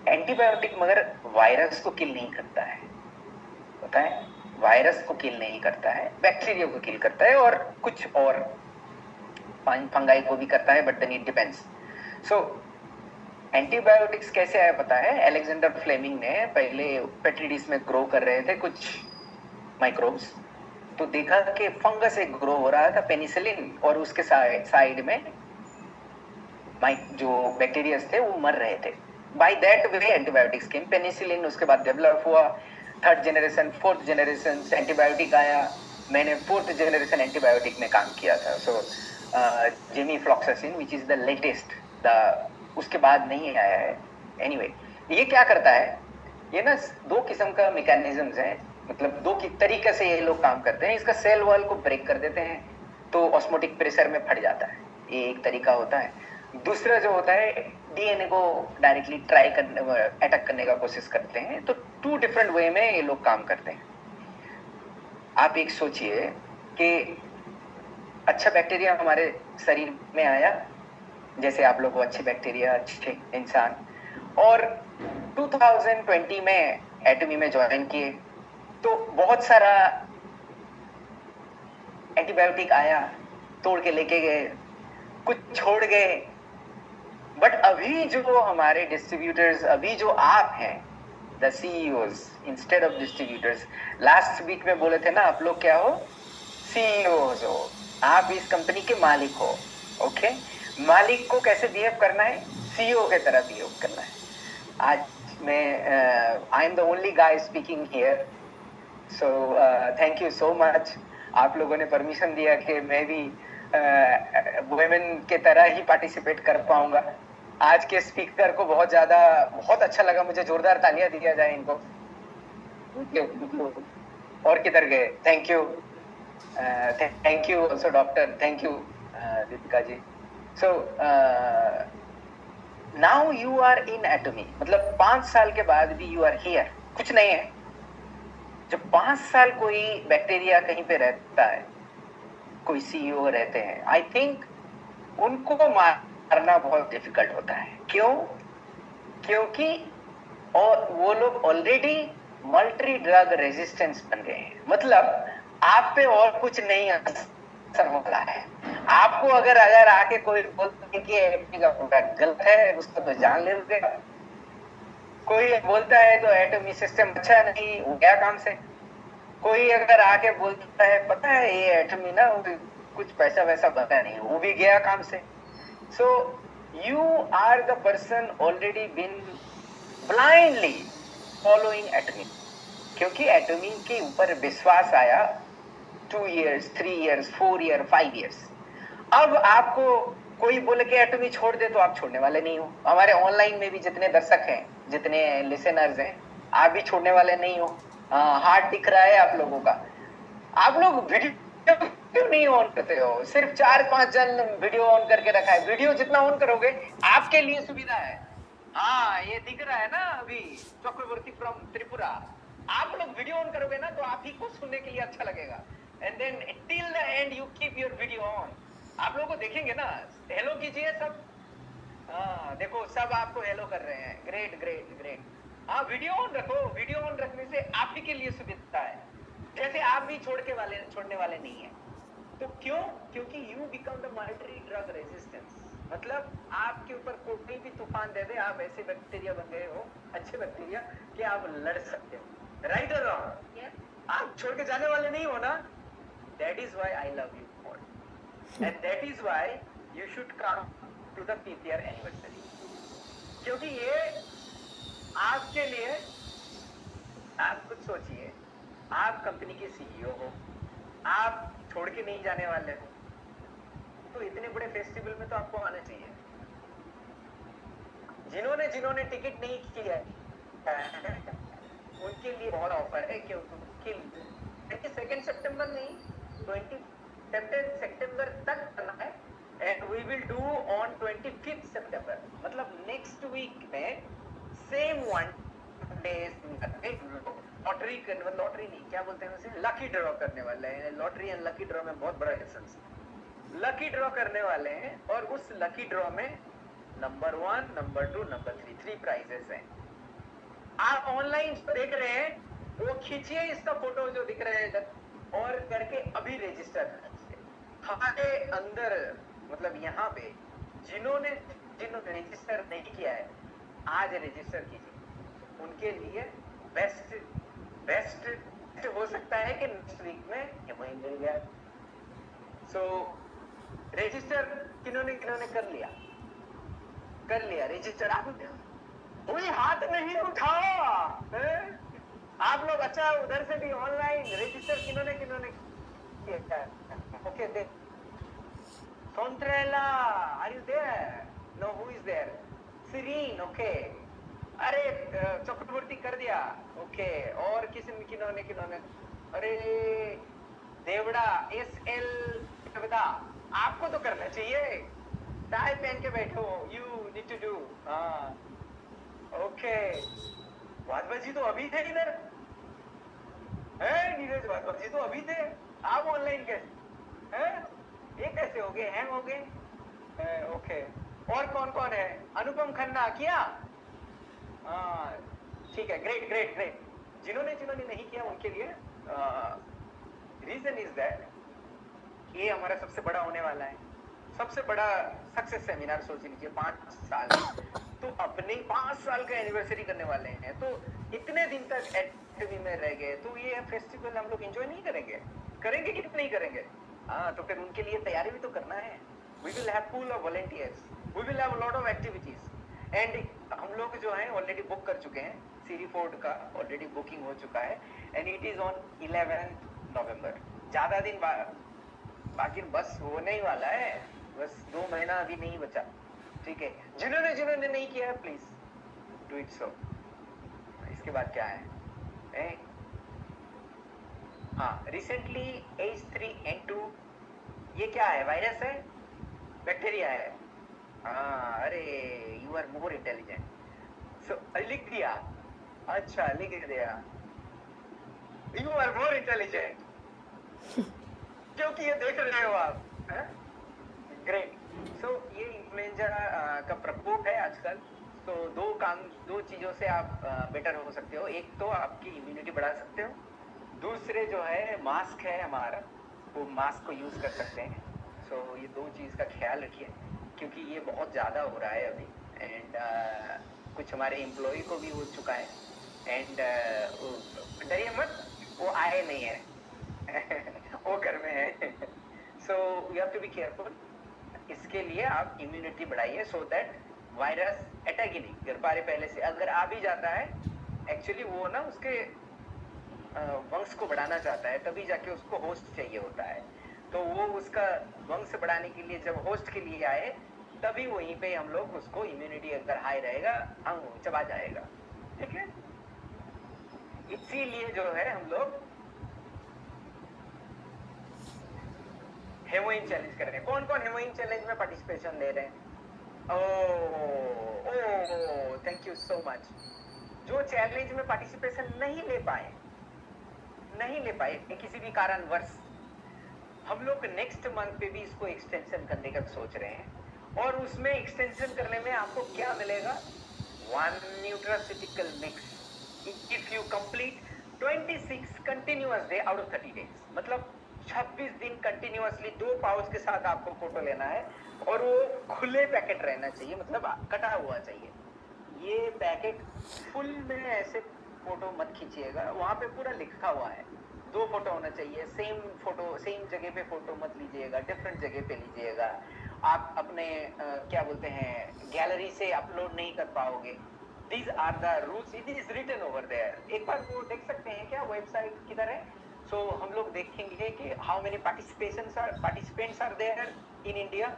एंटीबायोटिक मगर वायरस को किल नहीं करता है, पता है? वायरस को किल नहीं करता है, बैक्टीरिया को किल करता है और कुछ और फंगाई को भी करता है, but then it depends. So antibiotics कैसे आया पता है? अलेक्जेंडर फ्लेमिंग ने पहले पेट्री डिश में ग्रो कर रहे थे कुछ माइक्रोब्स, तो देखा कि फंगस एक ग्रो हो रहा था, पेनिसिलिन, और उसके साइड में जो बैक्टीरिया थे वो मर रहे थे। By that way antibiotics came. Penicillin उसके बाद डेवलप हुआ, 3rd generation 4th generation antibiotic आया। मैंने 4th जनरेशन एंटीबायोटिक में काम किया था। सो जेमिफ्लॉक्सासिन विच इज द लेटेस्ट, उसके बाद नहीं आया है। एनीवे, ये क्या करता है, ये ना 2 किस्म का मैकेनिज्म्स हैं, मतलब 2 तरीके से ये लोग काम करते हैं। इसका सेल वॉल को ब्रेक कर देते हैं तो ऑस्मोटिक प्रेशर में फट जाता है, ये एक तरीका होता है। दूसरा जो होता है, डीएनए को डायरेक्टली ट्राई करने, अटैक करने का कोशिश करते हैं। तो 2 डिफरेंट वे में ये लोग काम करते हैं। आप एक सोचिए कि अच्छा बैक्टीरिया हमारे शरीर में आया, जैसे आप लोग अच्छे बैक्टीरिया, अच्छे इंसान, और 2020 में एटमी में ज्वाइन किए तो बहुत सारा एंटीबायोटिक आया, तोड़ के लेके गए, कुछ छोड़ गए। बट अभी जो हमारे डिस्ट्रीब्यूटर्स, अभी जो आप हैं, the CEOs instead of distributors, last week में बोले थे ना, आप लोग क्या हो? CEOs हो। आप इस कंपनी के मालिक हो, ओके? मालिक को कैसे बिहेव करना है? CEO के तरह बिहेव करना है। आज मैं I am the only guy speaking here, so thank you so much. आप लोगों ने परमिशन दिया कि मैं भी वुमेन के तरह ही पार्टिसिपेट कर पाऊंगा। आज के स्पीकर को बहुत अच्छा लगा मुझे, जोरदार तालियां दिया जाए इनको। और किधर गए? Thank you also doctor, thank you Deepika जी। So now you are in Atomy, मतलब 5 साल के बाद भी यू आर हियर। कुछ नहीं है, जब 5 साल कोई बैक्टीरिया कहीं पे रहता है, कोई सीईओ रहते हैं, आई थिंक उनको मारना बहुत डिफिकल्ट होता है। क्यों? क्योंकि और वो लोग ऑलरेडी मल्टी ड्रग रेजिस्टेंस बन गए हैं। मतलब आप पे और कुछ नहीं असर वाला है। आपको अगर आके कोई बोलता है कि एटमी का प्रोडक्ट गलत है, उसको तो जान ले। कोई बोलता है तो एटमी सिस्टम अच्छा नहीं, वो गया काम से। कोई अगर आके बोलता है पता है ये एटमी ना कुछ पैसा वैसा बता नहीं, वो भी गया काम से। So you are the person already been blindly following Atomy, क्योंकि एटमी के ऊपर विश्वास आया 2 years, 3 years, 4 years, 5 years। अब आपको कोई बोले कि एटमी छोड़ दे तो आप छोड़ने वाले नहीं हो। हमारे ऑनलाइन में भी जितने दर्शक हैं, जितने लिसनर्स हैं, आप भी छोड़ने वाले नहीं हो। हार्ट दिख रहा है आप लोगों का। आप लोग वीडियो क्यों नहीं ऑन करते हो? सिर्फ 4-5 जन वीडियो ऑन करके रखा है। वीडियो जितना ऑन करोगे आपके लिए सुविधा है। हाँ, ये दिख रहा है ना अभी, चक्रवर्ती फ्रॉम त्रिपुरा। आप लोग वीडियो ऑन करोगे ना तो आप ही को सुनने के लिए अच्छा लगेगा। And then till the end you keep your video on. आप लोगों को देखेंगे ना, हेलो कीजिए सब। हाँ देखो, सब आपको हेलो कर रहे हैं। Great great great. हाँ, वीडियो ऑन रखो। वीडियो ऑन रखने से आप ही के लिए सुविधा है। जैसे आप भी छोड़ने वाले नहीं है। तो क्यों? क्योंकि you become the multi drug resistance. मतलब आपके ऊपर कोई भी तूफान दे दे, आप ऐसे बैक्टीरिया बन गए हो, अच्छे बैक्टीरिया, कि आप लड़ सकते हो। राइट और रॉन्ग? आप छोड़ के जाने वाले नहीं हो ना। That is why I love you more, and that is why you should come to the PPR anniversary. क्योंकि ये आपके लिए, आप खुद सोचिए, आप कंपनी के CEO हो, आप छोड़ के नहीं जाने वाले हो, तो इतने बड़े फेस्टिवल में तो आपको आना चाहिए। जिन्होंने टिकट नहीं किया है उनके लिए बहुत ऑफर है। क्योंकि 22 सितंबर नहीं, 20 सितंबर तक करना है, and we will do on 25 सितंबर। मतलब नेक्स्ट वीक में सेम 1 डे लॉटरी नहीं, क्या बोलते हैं उसे, लकी ड्रॉ करने वाले हैं। लॉटरी एंड लकी ड्रॉ में बहुत बड़ा डिफरेंस है। लकी ड्रॉ करने वाले हैं, और उस लकी ड्रॉ में नंबर 1, नंबर 2, नंबर 3 प्राइजेस हैं। आप ऑनलाइन देख रहे हैं, वो खींचिए इसका फोटो जो दिख रहा है इधर, और करके अभी रजिस्टर कीजिए। हमारे अंदर, मतलब यहाँ पे जिन्होंने रजिस्टर नहीं किया है, आज रजिस्टर कीजिए। उनके लिए बेस्ट हो सकता है कि नेक्स्ट वीक में ये वही मिल गया। सो रजिस्टर किन्होंने कर लिया रजिस्टर। आप कोई हाथ नहीं उठा आप लोग। अच्छा, उधर से भी ऑनलाइन रजिस्टर किन्होंने किया? ओके, देख, Sontrella, are you there? No, who is there? Serene, okay. अरे चक्रवर्ती कर दिया, ओके। और किन्होंने? अरे देवड़ा, SL बता, आपको तो करना चाहिए। टाई पहन के बैठो, यू नीड टू डू। हाँ, ओके। वादबाजी तो अभी थे इधर, नीरज वादबाजी तो अभी थे। आप ऑनलाइन कैसे हैं? ये कैसे हो गए, हैंग हो गए? ओके। और कौन है? अनुपम खन्ना किया? हाँ, ठीक है, ग्रेट। जिन्होंने नहीं किया उनके लिए रीजन इज दैट ये हमारा सबसे बड़ा होने वाला है, सबसे बड़ा सक्सेस सेमिनार। सोच लीजिए 5 साल, तो अपने 5 साल का एनिवर्सरी करने वाले हैं। तो इतने दिन तक एटमी में रह गए, तो ये फेस्टिवल हम लोग एंजॉय नहीं करेंगे कि नहीं करेंगे? हाँ, तो फिर उनके लिए तैयारी भी तो करना है। We will have pool of volunteers, we will have lot of activities, and हम लोग जो हैं ऑलरेडी बुक कर चुके हैं। सीरी फोर्ट का ऑलरेडी बुकिंग हो चुका है, and it is on 11 November. ज्यादा दिन बाकी बस होने ही वाला है, बस 2 महीना अभी नहीं बचा। ठीक है, जिन्होंने नहीं किया है, प्लीज डू इट। सो इसके बाद क्या है? हाँ, रिसेंटली H3N2, ये क्या है? वायरस है, बैक्टीरिया है? हाँ, अरे यू आर मोर इंटेलिजेंट। सो लिख दिया? अच्छा, लिख दिया। यू आर मोर इंटेलिजेंट, क्योंकि ये देख रहे हो आप। ग्रेट। सो ये इन्फ्लुएंजा का प्रकोप है आजकल। तो दो चीजों से आप बेटर हो सकते हो। एक तो आपकी इम्यूनिटी बढ़ा सकते हो, दूसरे जो है मास्क है हमारा, वो मास्क को यूज कर सकते हैं। सो ये दो चीज का ख्याल रखिए, क्योंकि ये बहुत ज्यादा हो रहा है अभी। एंड कुछ हमारे एम्प्लॉय को भी हो चुका है। एंड डरिए मत, वो आए नहीं है वो घर में है। So you have to be careful. इसके लिए आप इम्यूनिटी बढ़ाइए, सो दैट वायरस अटैक ही नहीं कर पा रहे पहले से। अगर आ भी जाता है, एक्चुअली वो ना उसके वंश को बढ़ाना चाहता है, तभी जाके उसको होस्ट चाहिए होता है। तो वो उसका वंश बढ़ाने के लिए जब होस्ट के लिए आए, तभी वहीं पे हम लोग उसको इम्यूनिटी अगर हाई रहेगा, हम चबा जाएगा। ठीक है, इसीलिए जो है हम लोग हेमोइन चैलेंज कर रहे हैं। कौन कौन हेमोइन चैलेंज में पार्टिसिपेशन ले रहे हैं? Oh thank you so much. जो चैलेंज में पार्टिसिपेशन नहीं ले पाए किसी भी कारणवश, हम लोग नेक्स्ट मंथ पे भी इसको एक्सटेंशन करने का सोच रहे हैं। और उसमें एक्सटेंशन करने में आपको क्या मिलेगा? 1 nutraceutical mix if you complete 26 continuous day out of 30 days. मतलब 26 दिन कंटिन्यूअसली 2 पाउच के साथ आपको फोटो लेना है, और वो खुले पैकेट रहना चाहिए, मतलब कटा हुआ चाहिए। ये पैकेट फुल में ऐसे फोटो मत खींचिएगा, वहां पे पूरा लिखा हुआ है 2 फोटो होना चाहिए। सेम जगह पे फोटो मत लीजिएगा, डिफरेंट जगह पे लीजिएगा। आप अपने क्या बोलते हैं, गैलरी से अपलोड नहीं कर पाओगे। These are the rules. It is written over there. एक बार वो देख सकते हैं क्या, वेबसाइट किधर है? So हम लोग देखेंगे कि how many participants are there in India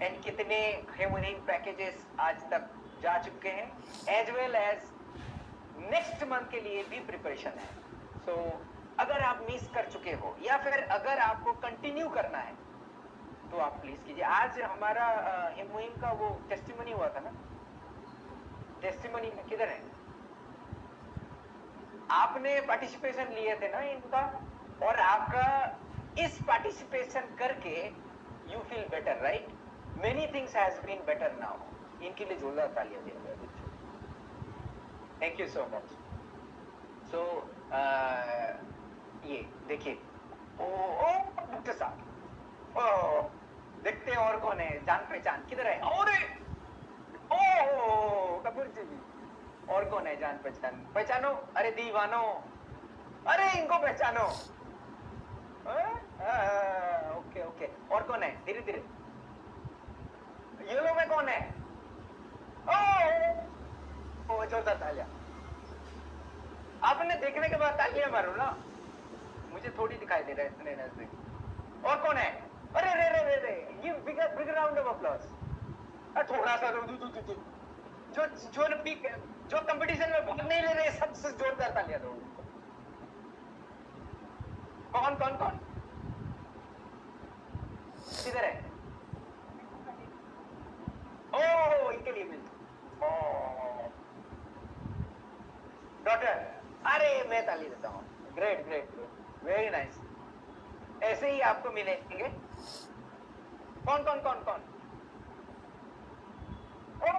and कितने हेमोनिन पैकेजेस आज तक जा चुके हैं, as well as next month के लिए भी प्रिपरेशन है। सो अगर आप मिस कर चुके हो, या फिर अगर आपको कंटिन्यू करना है, तो आप प्लीज कीजिए। आज हमारा हेमोइन का वो टेस्टिमनी हुआ था ना, टेस्टिमनी किधर है? आपने पार्टिसिपेशन लिए थे ना इनका, और आपका इस पार्टिसिपेशन करके you feel better, right? Many things has been better now. इनके लिए जोरदार तालियां दीजिए। Thank you so much. So ये देखिए, डॉक्टर साहब, देखते हैं और कौन है, जान पहचान किधर है? और कपूर जी भी, और कौन है जान पहचान? पहचानो, अरे दीवानो, अरे इनको पहचानो। ओके ओके, और कौन है? धीरे धीरे, येलो में कौन है? ओ जोरदार तालियां। आपने देखने के बाद तालियां मारो ना, मुझे थोड़ी दिखाई दे रहा है इतने नजदीक। और कौन है? अरे रे रे रे रे, ये बिग राउंड ऑफ अप्लॉज। थोड़ा सा जो कंपटीशन में भाग नहीं ले रहे, सबसे जोरदार तालियां दो। कौन कौन कौन किधर है? ओह इनके लिए मिल डॉक्टर, अरे मैं ताली देता हूँ। Great great great, very nice. ऐसे ही आपको मिलेंगे। कौन कौन कौन कौन? ओह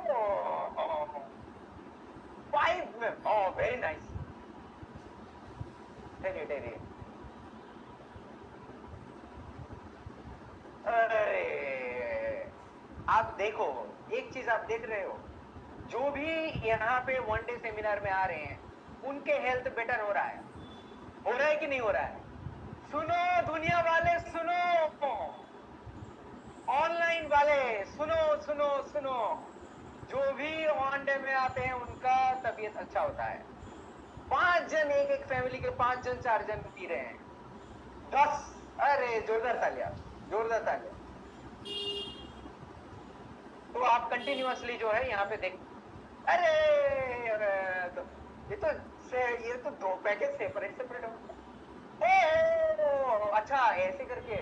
5 में, ओह वेरी नाइस। ठहरिए। अरे आप देखो, एक चीज आप देख रहे हो, जो भी यहाँ पे 1 डे सेमिनार में आ रहे हैं, उनके हेल्थ बेटर हो रहा है कि नहीं हो रहा है? सुनो दुनिया वाले, सुनो ऑनलाइन वाले, सुनो सुनो सुनो, जो भी 1 डे में आते हैं उनका तबीयत अच्छा होता है। 5 जन, एक फैमिली के 5 जन 4 जन पी रहे हैं, 10। अरे जोरदार तालियां, जोरदार तालियां। तो आप कंटिन्यूअसली जो है यहाँ पे देख, अरे ये तो 2 पैकेज सेपरेट हो। अच्छा ऐसे करके,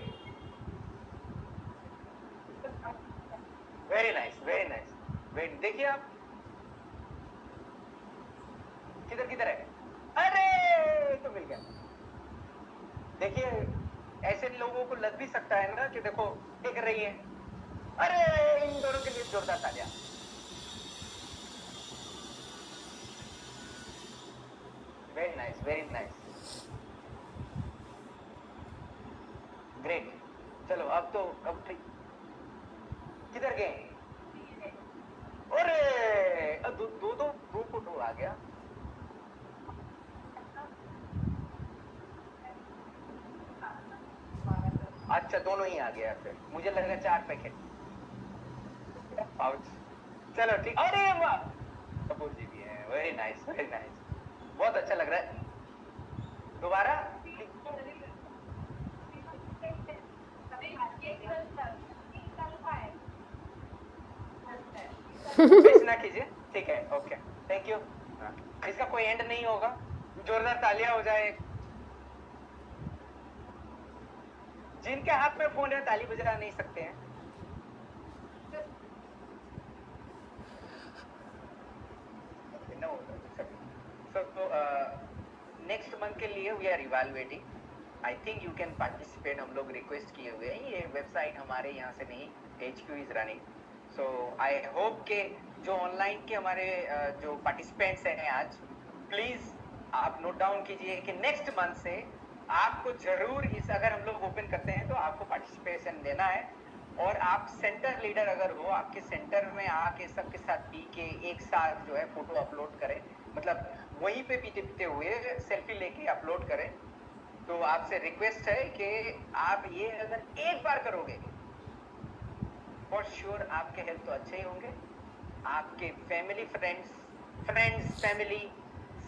very nice very nice. Wait देखिए आप, किधर किधर है? अरे तो मिल गया। देखिए ऐसे लोगों को लग भी सकता है ना कि देखो क्या कर रही है, अरे इन दोनों के लिए जोरदार तालियां। Very nice, very nice, great. चलो अब तो अब ठीक, किधर गए? अरे दो दो दो दो फोटो आ गया। अच्छा दोनों ही आ गया, फिर मुझे लगा 4 पैकेट। चलो ठीक, अरे वाह कपूर जी भी है, वेरी नाइस वेरी नाइस, बहुत अच्छा लग रहा है। दोबारा मिस ना कीजिए, ठीक है, ओके थैंक यू। इसका कोई एंड नहीं होगा, जोरदार तालियां हो जाए। जिनके हाथ में फोन है ताली बजा नहीं सकते हैं। No, so next month के लिए we are evaluating. I think you can participate. हम लोग रिक्वेस्ट किए हुए हैं, ये वेबसाइट हमारे यहाँ से नहीं, HQ is running. So I hope के जो ऑनलाइन के हमारे जो पार्टिसिपेंट्स हैं आज, प्लीज आप नोट डाउन कीजिए कि नेक्स्ट मंथ से आपको जरूर इस, अगर हम लोग ओपन करते हैं तो आपको पार्टिसिपेशन देना है। और आप सेंटर लीडर अगर हो, आपके सेंटर में आके सबके साथ पी के एक साथ जो है फोटो अपलोड करें, मतलब वहीं पे पीते पीते हुए सेल्फी लेके अपलोड करें। तो आपसे रिक्वेस्ट है कि आप ये अगर एक बार करोगे फॉर श्योर आपके हेल्थ तो अच्छे ही होंगे, आपके फैमिली फ्रेंड्स फैमिली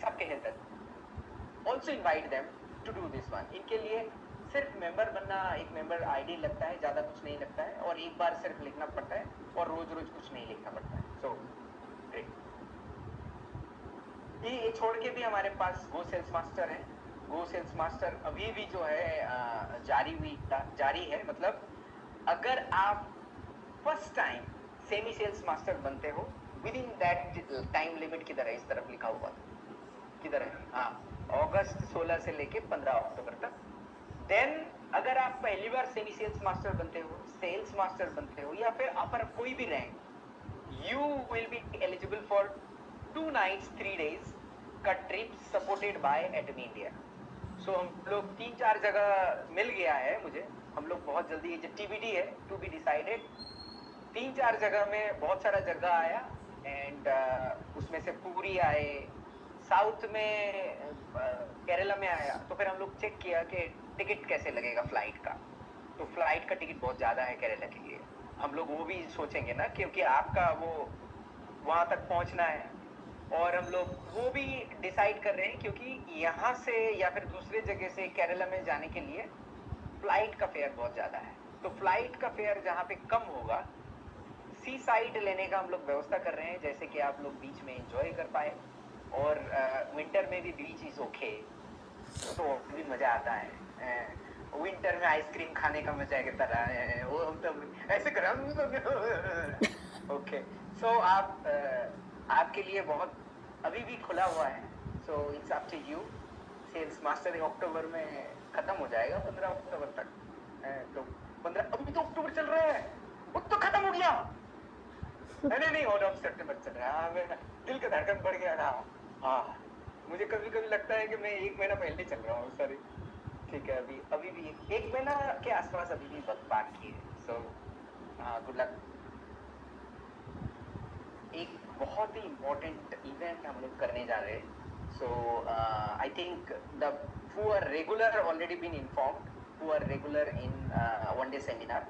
सबके हेल्थ अच्छे। Also invite them to do this one. इनके लिए सिर्फ मेंबर बनना, एक मेंबर आईडी लगता है, ज़्यादा कुछ नहीं लगता है, और एक बार सिर्फ लिखना पड़ता है, और रोज रोज कुछ नहीं लिखना पड़ता है। So great. ये छोड़ के भी हमारे पास गो सेल्स मास्टर है। गो सेल्स मास्टर अभी भी जो है जारी है, मतलब अगर आप first time semi sales master बनते हो within that time limit, किधर है, इस तरफ लिखा हुआ किधर है, हाँ, अगस्त 16 से लेके 15 अक्टूबर तक। देन अगर आप पहली बार सेमी सेल्स मास्टर बनते हो, सेल्स मास्टर बनते हो, या फिर अपर कोई भी rank, you will be eligible for 2 nights 3 days का ट्रिप सपोर्टेड बाय एडमी इंडिया। सो हम लोग 3-4 जगह मिल गया है मुझे, हम लोग बहुत जल्दी, ये TBD है, टू बी डिसाइडेड, 3-4 जगह में बहुत सारा जगह आया, एंड उसमें से पूरी आए, साउथ में केरला में आया। तो फिर हम लोग चेक किया कि टिकट कैसे लगेगा फ्लाइट का, तो फ्लाइट का टिकट बहुत ज़्यादा है केरला के लिए। हम लोग वो भी सोचेंगे ना, क्योंकि आपका वो वहाँ तक पहुँचना है, और हम लोग वो भी डिसाइड कर रहे हैं, क्योंकि यहाँ से या फिर दूसरे जगह से केरला में जाने के लिए फ्लाइट का फेयर बहुत ज़्यादा है। तो फ्लाइट का फेयर जहाँ पे कम होगा, सी साइड लेने का हम लोग व्यवस्था कर रहे हैं, जैसे कि आप लोग बीच में एंजॉय कर पाए, और विंटर में भी बीच इज ओके, तो भी मजा आता है। विंटर में आइसक्रीम खाने का मजा की तरह है वो, हम तो ऐसे कर ओके। सो आपके लिए बहुत अभी भी खुला हुआ है, so it's up to you. Sales master October में खत्म हो जाएगा, 15 अक्टूबर तक। तो 15, अभी तो अक्टूबर चल रहा है, वो तो खत्म हो गया। नहीं आउट ऑफ सितंबर चल रहा है। मेरा दिल का धड़कन बढ़ गया था। हाँ, मुझे कभी कभी लगता है कि मैं 1 महीना पहले चल रहा हूँ, सॉरी। ठीक है, अभी भी 1 महीना के आसपास अभी भी वक्त बाकी है। So good luck. एक बहुत ही इम्पोर्टेंट इवेंट हम लोग करने जा रहे हैं। So I think the who are regular already been informed, who are regular in one day seminar.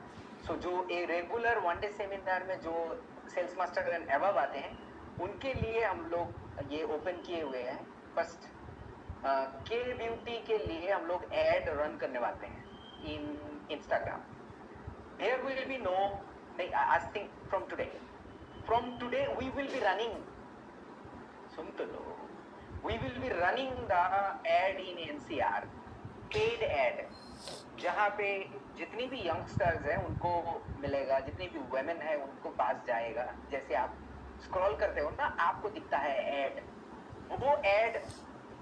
So जो ए रेगुलर 1 day सेमिनार में जो सेल्स मास्टर एंड अबव आते हैं, उनके लिए हम लोग ये ओपन किए हुए हैं। फर्स्ट के ब्यूटी के लिए हम लोग एड रन करने वाले हैं in Instagram. There will be no, I think from today we will be running, सुन तो लो, we will be running the ad in NCR, paid ad, जहाँ पे जितनी भी यंगस्टर्स हैं उनको मिलेगा, जितनी भी वुमेन है उनको पास जाएगा। जैसे आप स्क्रॉल करते हो ना, आपको दिखता है एड, वो एड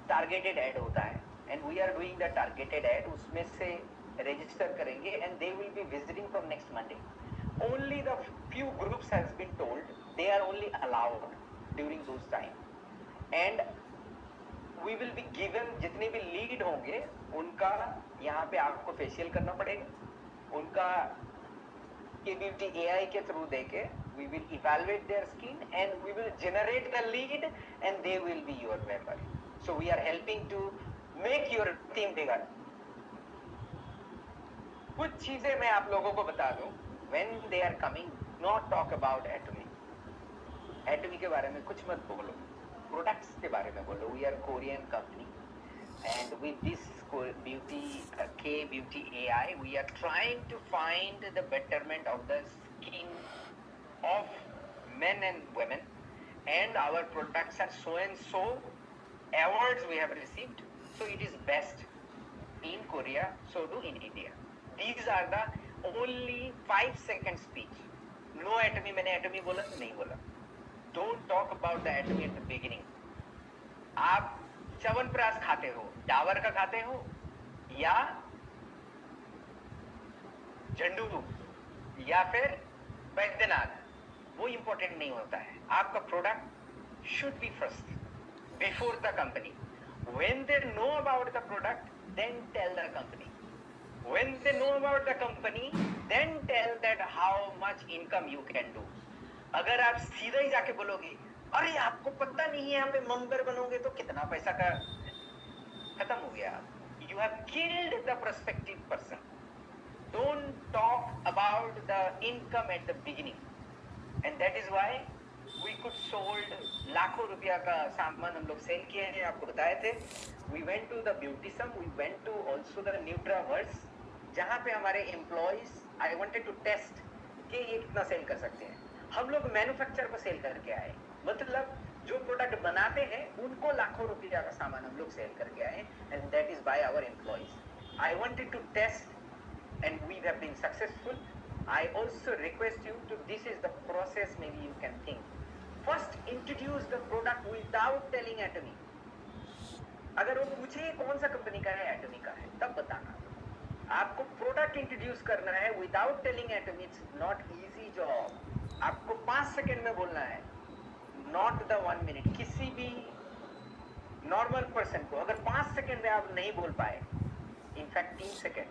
टारगेटेड एड होता है, and we are doing the targeted ad, उसमें से register करेंगे and they will be visiting from next Monday. Only the few groups has been told they are only allowed during those time, and we will be given जितने भी lead होंगे उनका यहाँ पे आपको facial करना पड़ेगा, उनका KBeauty AI के through देके we will evaluate their skin and we will generate the lead and they will be your member. So we are helping to make your team bigger. कुछ चीजें मैं आप लोगों को बता दूं. When they are coming, not talk about Atomy. Atomy के बारे में कुछ मत बोलो. Products के बारे में बोलो. We are Korean company, and with this KBeauty AI, we are trying to find the betterment of the skin of men and women, and our products are so and so awards we have received. So it is best in Korea, so do in India. These are the only 5-second speech. No Atomy. मैंने Atomy बोला नहीं बोला. Don't talk about the Atomy at the beginning. आप च्यवनप्राश खाते हो, डाबर का खाते हो या झंडू या फिर बैद्यनाथ, वो इंपॉर्टेंट नहीं होता है. आपका product should be first before the company. When they know about the product, then tell the company. When they know about the company, then tell that how much income you can do. अगर आप सीधा ही जाके बोलोगे अरे आपको पता नहीं है यहाँ पे मेंबर बनोगे तो कितना पैसा का, खत्म हो गया. You have killed the prospective person. Don't talk about the income at the beginning. And that is why we could sold लाखों रुपया का सामान हम लोग सेल किए हैं, आपको बताए थे. We went to the Beautysome, we went to also the Nutraverse, जहाँ पे हमारे employees I wanted to test कि ये कितना सेल कर सकते हैं. हम लोग मैन्युफैक्चर को सेल करके आए, मतलब जो प्रोडक्ट बनाते हैं उनको लाखों रुपया का सामान हम लोग सेल करके आए, and that is by our employees. I wanted to test and we have been successful. I also request you to, this is the process, maybe you can think. First introduce the product without telling Atomy. अगर वो पूछे कौन सा company का है, एटमी का है, तब बताना. आपको प्रोडक्ट इंट्रोड्यूस करना है without telling Atomy. It's not easy job. आपको 5 सेकेंड में बोलना है, नॉट द 1 मिनट. किसी भी नॉर्मल पर्सन को अगर 5 सेकेंड में आप नहीं बोल पाए, इनफैक्ट 3 सेकेंड,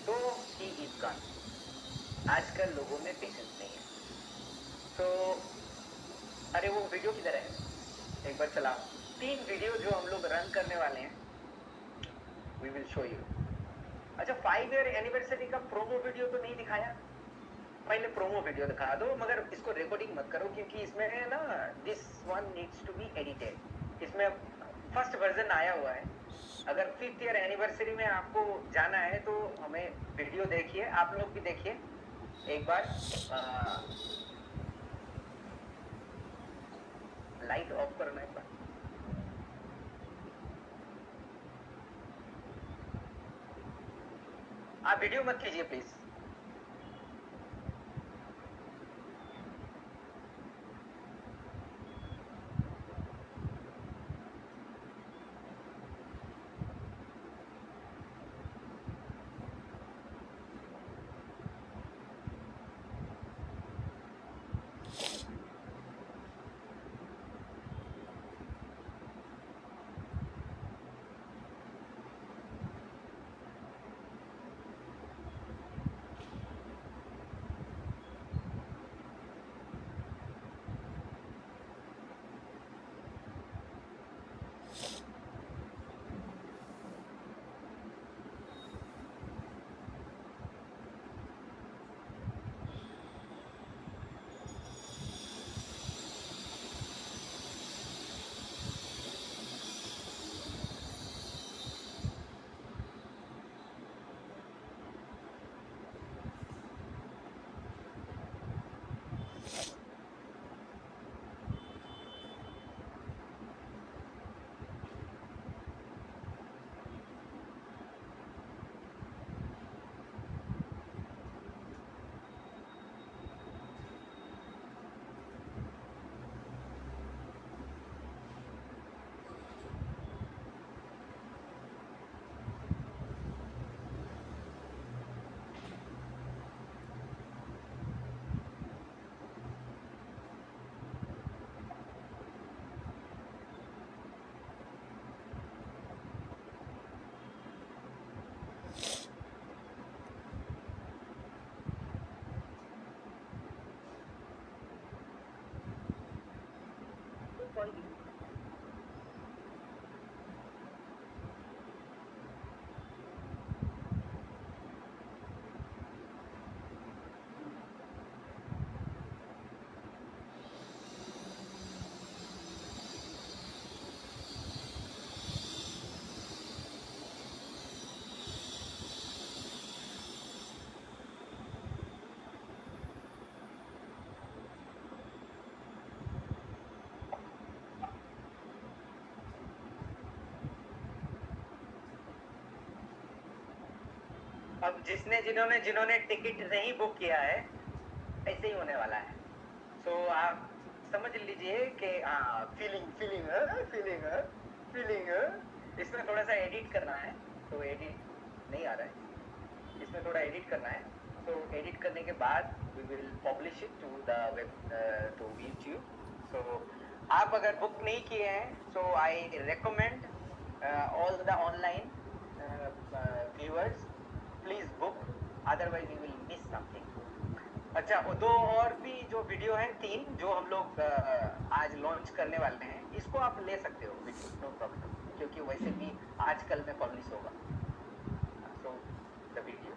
तो ही इज गॉन. आजकल लोगों में पेशेंस नहीं है. तो अरे वो वीडियो किधर है, एक बार चलाओ. 3 वीडियो जो हम लोग रन करने वाले हैं, वी विल शो यू. अच्छा, 5 ईयर एनिवर्सरी का प्रोमो वीडियो तो नहीं दिखाया. पहले प्रोमो वीडियो दिखा दो, मगर इसको रिकॉर्डिंग मत करो क्योंकि इसमें है ना, this one needs to be edited. इसमें फर्स्ट वर्जन आया हुआ है. अगर 5th ईयर एनिवर्सरी में आपको जाना है तो हमें वीडियो देखिए, आप लोग भी देखिए एक बार. लाइट ऑफ करना एक बार. आप वीडियो मत कीजिए प्लीज. अब जिन्होंने जिन्होंने टिकट नहीं बुक किया है ऐसे ही होने वाला है। सो आप समझ लीजिए कि फीलिंग फीलिंग फीलिंग फीलिंग इसमें थोड़ा सा एडिट करना है, तो एडिट नहीं आ रहा है, इसमें थोड़ा एडिट करना है। तो एडिट करने के बाद we will publish it to the web to YouTube. So आप अगर बुक नहीं किए हैं so I recommend all the online viewers please book, otherwise you will miss something. अच्छा, दो और भी जो वीडियो हैं, 3 जो हम लोग आज लॉन्च करने वाले हैं, इसको आप ले सकते हो वीडियो, नो प्रॉब्लम, क्योंकि वैसे भी आजकल में पब्लिश होगा। सो द वीडियो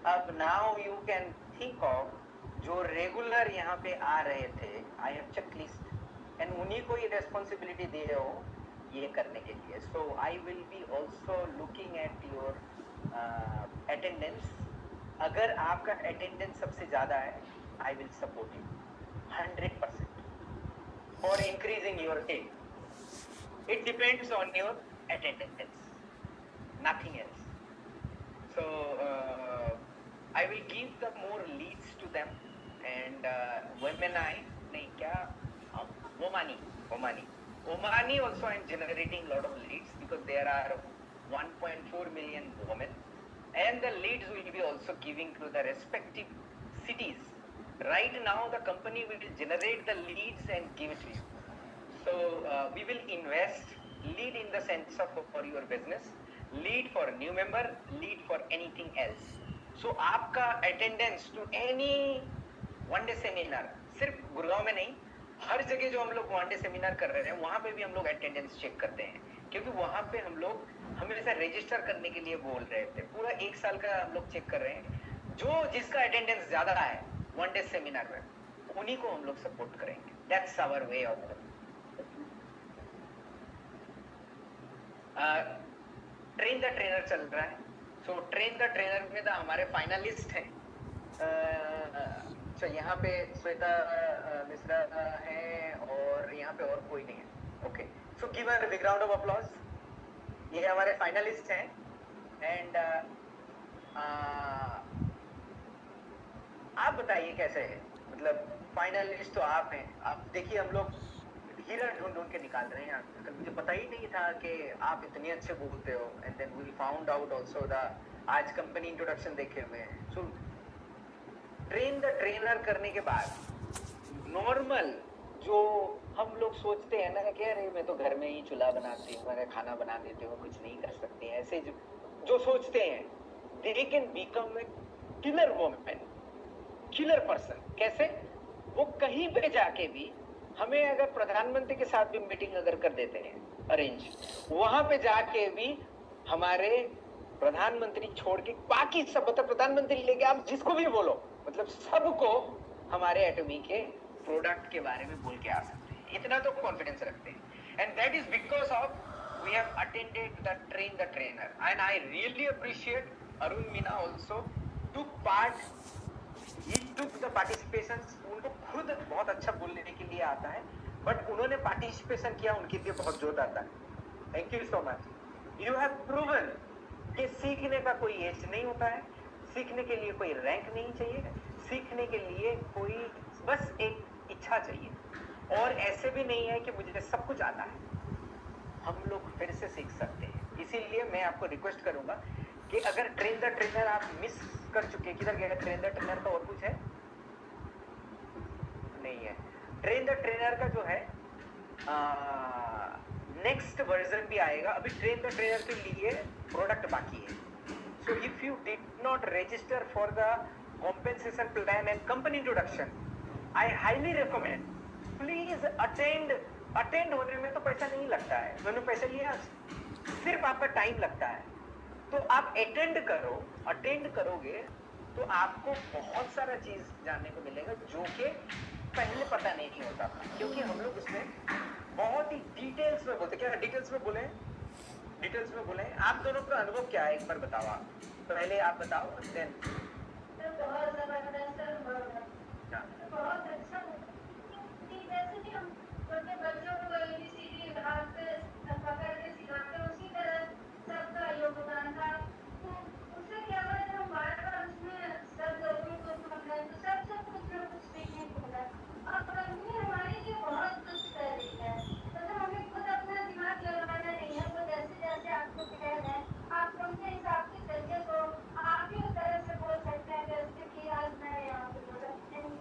अब now you can think of जो रेगुलर यहाँ पे आ रहे थे, I have checklist and उन्हीं को ये रेस्पॉन्सिबिलिटी दे रहे हो ये करने के लिए। So I will be also looking at your attendance. अगर आपका अटेंडेंस सबसे ज़्यादा है, I will support you 100% for increasing your day. It depends on your attendance, nothing else. So I will give the more leads to them and Omani also I'm generating lot of leads because there are 1.4 million women and the leads will be also giving to the respective cities. Right now the company will generate the leads and give it to you. So we will invest lead in the sense of for your business, lead for new member, lead for anything else. So आपका attendance to any one day seminar, सिर्फ गुड़गांव में नहीं, हर जगह जो हम लोग one day seminar कर रहे हैं वहाँ पे भी हम लोग अटेंडेंस चेक करते हैं, क्योंकि वहाँ पे हम लोग हमेशा रजिस्टर करने के लिए बोल रहे थे। पूरा 1 साल का हम लोग चेक कर रहे हैं, जो जिसका अटेंडेंस ज्यादा है वन डे सेमिनार में उन्हीं को हम लोग सपोर्ट करेंगे। That's our way of train the trainer चल रहा है। सो ट्रेन द ट्रेनर में हमारे फाइनलिस्ट हैं। तो यहाँ पे श्वेता मिश्रा हैं और यहाँ पे और कोई नहीं है। Okay, so give a big round of applause. ये हमारे फाइनलिस्ट हैं एंड आप बताइए कैसे है, मतलब फाइनलिस्ट तो आप हैं। आप देखिए हम लोग हीरा ढूंढ ढूंढ के निकाल रहे हैं आजकल। मुझे पता ही नहीं था कि आप इतने अच्छे बोलते हो and then we found out also the आज कंपनी इंट्रोडक्शन देखे हुए हैं। सो ट्रेन द ट्रेनर करने के बाद नॉर्मल जो हम लोग सोचते हैं ना कि अरे मैं तो घर में ही चूल्हा बनाती हूँ, मेरा खाना बना देती हूँ, कुछ नहीं कर सकते हैं, ऐसे जो सोचते हैं, they can become a killer woman, killer person. कैसे? वो कहीं पे जाके भी हमें अगर प्रधानमंत्री के साथ भी मीटिंग अगर कर देते हैं अरेंज, वहां पे जाके भी हमारे प्रधानमंत्री छोड़ के बाकी सब, मतलब प्रधानमंत्री लेके आप जिसको भी बोलो, मतलब सबको हमारे एटमी के प्रोडक्ट के बारे में बोल के आ सकते हैं। इतना तो कॉन्फिडेंस रखते हैं and that is because of we have attended the trainer, and I really appreciate Arun Meena also took part. He took the participations. उनको खुद बहुत अच्छा बोलने के लिए आता है, but उन्होंने पार्टिसिपेशन किया, उनके लिए बहुत जोर आता है. Thank you so much. You have proven कि सीखने का कोई एज नहीं होता है, सीखने के लिए कोई रैंक नहीं चाहिए, सीखने के लिए कोई बस एक इच्छा चाहिए. और ऐसे भी नहीं है कि मुझे सब कुछ आता है, हम लोग फिर से सीख सकते हैं. इसीलिए मैं आपको रिक्वेस्ट करूंगा कि अगर ट्रेन द ट्रेनर आप मिस कर चुके, किधर गया ट्रेन द ट्रेनर का, और कुछ है नहीं है. ट्रेन द ट्रेनर का जो है नेक्स्ट वर्जन भी आएगा. अभी ट्रेन द ट्रेनर के लिए प्रोडक्ट बाकी है. So if you did not register for the compensation plan and company introduction, I highly recommend please attend होने में तो पैसा नहीं लगता है, मैंने पैसा लिया, सिर्फ आपका टाइम लगता है. तो आप अटेंड करोगे तो आपको बहुत सारा चीज जानने को मिलेगा जो कि पहले पता नहीं होता था, क्योंकि हम लोग उसमें बहुत ही डिटेल्स में बोलते. क्या डिटेल्स में बोले? डिटेल्स में बोले. आप दोनों का अनुभव क्या है, एक बार बताओ. आप पहले आप बताओ. देन बहुत जबरदस्त अनुभव है, बहुत अच्छा. जैसे कि हम छोटे बच्चों को ABCD हाथ पे पकड़ के सिखाते हैं, उसी तरह सबका योगदान था. तो उससे क्या हुआ, जब हम बार बार उसमें सब लोगों को पकड़े तो सब कुछ ना कुछ सीखने को मिला. और कंपनी हमारे लिए बहुत कुछ कर रही है, मतलब हमें खुद अपना दिमाग लगाना नहीं है. वो जैसे जैसे आपको कह रहे हैं, आप अपने हिसाब से चलिए, तो आप भी उस तरह से बोल सकते हैं जैसे कि आज मैं यहाँ पे बोल सकते हैं.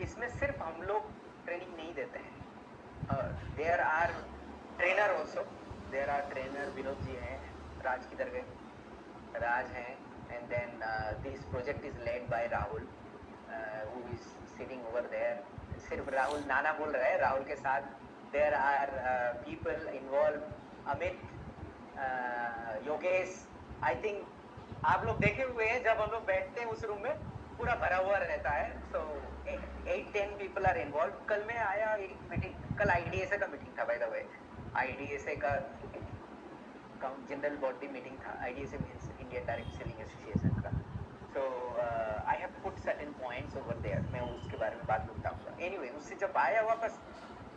इसमें सिर्फ हम लोग ट्रेनिंग नहीं देते हैं. There are trainer also. There are trainer. Vinod ji हैं, राज किधर गए? राज हैं. And then this project is led by Rahul, who is sitting over there. सिर्फ राहुल नाना बोल रहा है, राहुल के साथ there are people involve. Amit, Yogesh. I think आप लोग देखे हुए हैं, जब हम लोग बैठते हैं उस रूम में पूरा भरा हुआ रहता है. सो 8-10 पीपल आर इन्वॉल्व. कल मैं आया एक मीटिंग, कल IDSA का मीटिंग था. बाय द वे IDSA का जनरल बॉडी मीटिंग था. IDSA means Indian direct selling association का. So I have put certain points over there. मैं उसके बारे में बात बताऊंगा. एनीवे, उससे जब आया वापस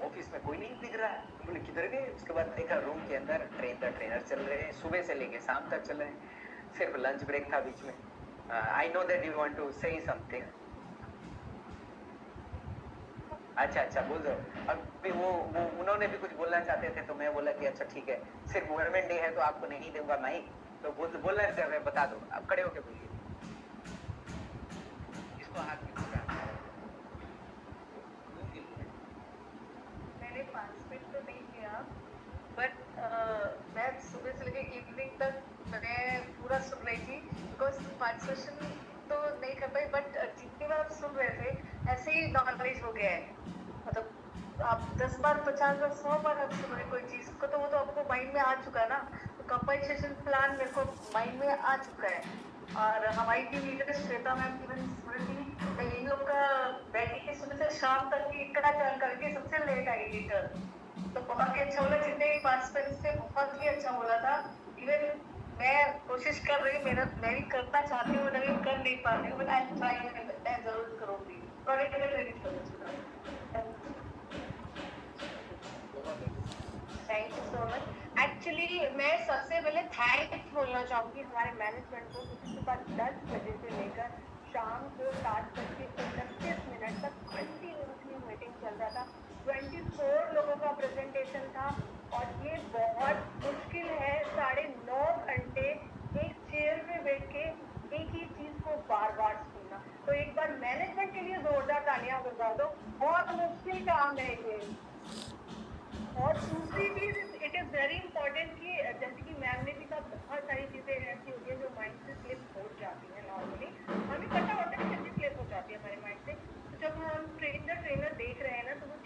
ऑफिस में कोई नहीं दिख रहा है, बोले किधर गए. उसके बाद देखा रूम के अंदर ट्रेन द ट्रेनर चल रहे हैं, सुबह से लेके शाम तक चल रहे हैं. सिर्फ लंच ब्रेक था बीच में. I know that you want to say something. अच्छा बोल दो. अभी वो उन्होंने भी कुछ बोलना चाहते थे, तो मैं बोला कि अच्छा ठीक है, सिर्फ गवर्नमेंट डे है तो आपको नहीं दूंगा माइक, तो बोलना चाहते हैं, बता दो. आप खड़े होके बोलिए. इसको हाथ में पकड़ा. मैंने पार्टिसिपेट तो नहीं किया, बट मैं सुबह से लेकर इवनिंग तक मैं पूरा सुन रही थी. बिकॉज पार्टिसिपेशन तो नहीं कर पाई, बट जितनी बार आप सुन रहे थे ऐसे ही नॉलेज हो गया है. मतलब आप 10 बार 50 बार 100 बार आप सुन रहे कोई चीज़ को, तो वो तो आपको माइंड में आ चुका है ना. तो कंपनसेशन प्लान मेरे को माइंड में आ चुका है. और हमारी team leader Shweta ma'am, even in लोग का बैठने के सुबह से शाम तक की इतना टर्न करके सबसे लेट आई लीटर, तो बहुत ही अच्छा बोला। जितने भी पार्टिसिपेंट्स थे बहुत ही अच्छा बोला था। इवन मैं कोशिश कर रही हूँ, मैं भी करना चाहती हूँ, लेकिन कर नहीं पा रही हूँ, बट आई एम ट्राइंग, मैं जरूर करूँगी। प्रोडक्ट ट्रेनिंग करूँगी। Thank you so much. Actually मैं सबसे पहले थैंक्स बोलना चाहूंगी हमारे मैनेजमेंट को, क्योंकि सुबह 10 बजे से लेकर शाम को 7:29 तक कंटिन्यूसली मीटिंग चल रहा था। 24 लोगों का प्रेजेंटेशन था और ये बहुत मुश्किल है 9.5 घंटे एक चेयर में बैठ के एक ही चीज को बार बार सुनना। तो एक बार मैनेजमेंट के लिए जोरदार तालियां बजा दो, बहुत मुश्किल काम है ये। और दूसरी चीज, इट इज वेरी इंपॉर्टेंट कि जैसे कि मैम ने भी कहा, बहुत सारी चीजें ऐसी होती है जो माइंड से स्लिप हो जाती है। नॉर्मली हमें पता होता है कि कैसे स्लिप हो जाती है हमारे माइंड से। तो जब हम ट्रेनर देख रहे हैं ना, तो वो